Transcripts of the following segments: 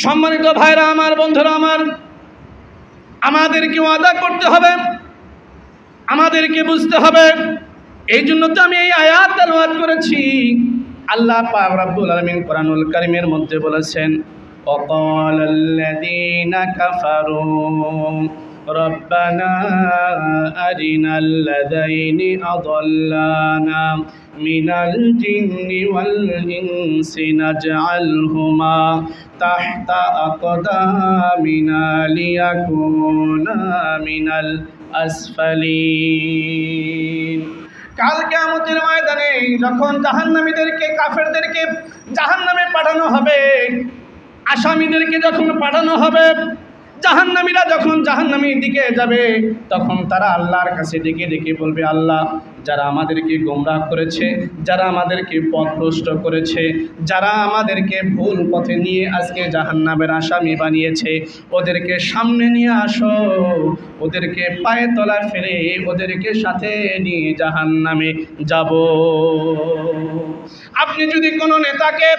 সম্মানিত ভাইরা আমার, বন্ধুরা আমার, আমাদেরকে ওয়াদা করতে হবে, আমাদেরকে বুঝতে হবে। এই জন্য তো আমি এই আয়াত তেলাওয়াত করেছি। আল্লাহ পাক রব্বুল আলামিন কোরআনুল কারীমের মধ্যে বলেছেন, ওয়াকালাল্লাযীনা কাফারু রব্বানা আরিনাল লাযাইনি আযাল্লানা মিনাল জিন্নি ওয়াল ইনসি নাজআলহুমা তাহতা আকদামিনা লিয়াকুনা মিনাল আসফালিন। কাল কিয়ামতের ময়দানে যখন জাহান্নামীদেরকে, কাফেরদেরকে জাহান্নামে পাঠানো হবে, আসামিদেরকে যখন পাঠানো হবে, জাহান্নামীরা যখন জাহান্নামীর দিকে যাবে, তখন তারা আল্লাহর কাছে ডেকে ডেকে বলবে, আল্লাহ, যারা আমাদেরকে গোমরাহ করেছে, যারা আমাদেরকে পথভ্রষ্ট করেছে, যারা আমাদেরকে ভুল পথে নিয়ে আজকে জাহান্নামের আসামি বানিয়েছে, ওদেরকে সামনে নিয়ে আসো, ওদেরকে পায়ে তলা ফেলে ওদেরকে সাথে নিয়ে জাহান্নামে যাব। আপনি যদি কোনো নেতাকে,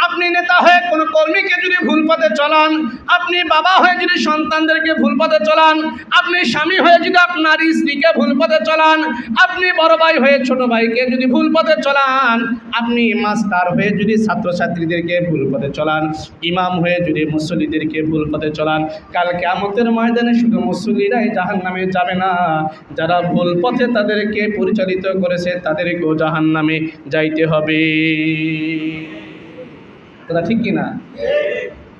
আপনি নেতা হয়ে কোনো কর্মীকে যদি ভুল পথে চলান, আপনি বাবা হয়ে যদি সন্তানদেরকে ভুল পথে চলান, আপনি স্বামী হয়ে যদি আপনার স্ত্রীকে ভুল পথে চলান, আপনি বড় ভাই হয়ে ছোট ভাইকে যদি ভুল পথে চলান, আপনি মাস্টার হয়ে যদি ছাত্রছাত্রীদেরকে ভুল পথে চলান, ইমাম হয়ে যদি মুসল্লিদেরকে ভুল পথে চলান, কাল কিয়ামতের ময়দানে শুধু মুসল্লিরাই জাহান্নামে যাবে না, যারা ভুল পথে তাদেরকে পরিচালিত করেছে তাদেরকেও জাহান্নামে যাইতে হবে। কথা ঠিক কি না?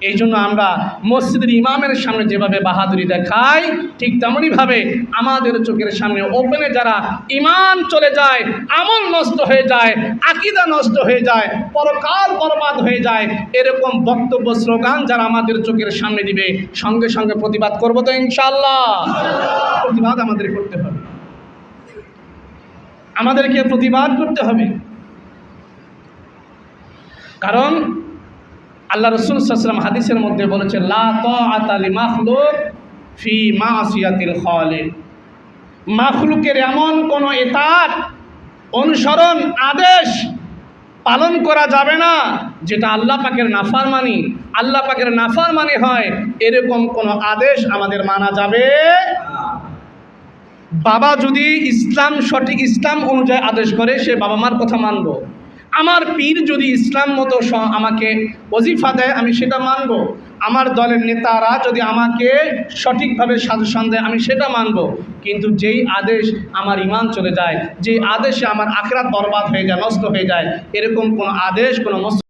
এই জন্য আমরা মসজিদের ইমামের সামনে যেভাবে বাহাদুরি দেখাই, ঠিক তেমনইভাবে আমাদের চোখের সামনে ওপেনে যারা ইমান চলে যায়, আমল নষ্ট হয়ে যায়, আকীদা নষ্ট হয়ে যায়, পরকাল বরবাদ হয়ে যায়, এরকম বক্তব্য স্লোগান যারা আমাদের চোখের সামনে দিবে, সঙ্গে সঙ্গে প্রতিবাদ করবো তো ইনশাআল্লাহ। প্রতিবাদ আমাদের করতে হবে, আমাদেরকে প্রতিবাদ করতে হবে। কারণ আল্লাহ রাসূল সাল্লাল্লাহু আলাইহি ওয়াসাল্লাম হাদিসের মধ্যে বলেছেন, লা তাআতা লিমাখলুক ফি মাসিয়াতিল খালিক। মাখলুকের এমন কোনো ইতাআত, অনুসরণ, আদেশ পালন করা যাবে না যেটা আল্লাহ পাকের নাফরমানি, আল্লাহ পাকের নাফরমানি হয়, এরকম কোনো আদেশ আমাদের মানা যাবে না। বাবা যদি সঠিক ইসলাম অনুযায়ী আদেশ করে, সে বাবা মার কথা মানব। আমার পীর যদি ইসলাম মতো আমাকে ওজিফা দেয়, আমি সেটা মানব। আমার দলের নেতারা যদি আমাকে সঠিকভাবে সাজেশন দেয়, আমি সেটা মানব। কিন্তু যেই আদেশ আমার ঈমান চলে যায়, যেই আদেশে আমার আখিরাত বরবাদ হয়ে যায়, নষ্ট হয়ে যায়, এরকম কোনো আদেশ কোনো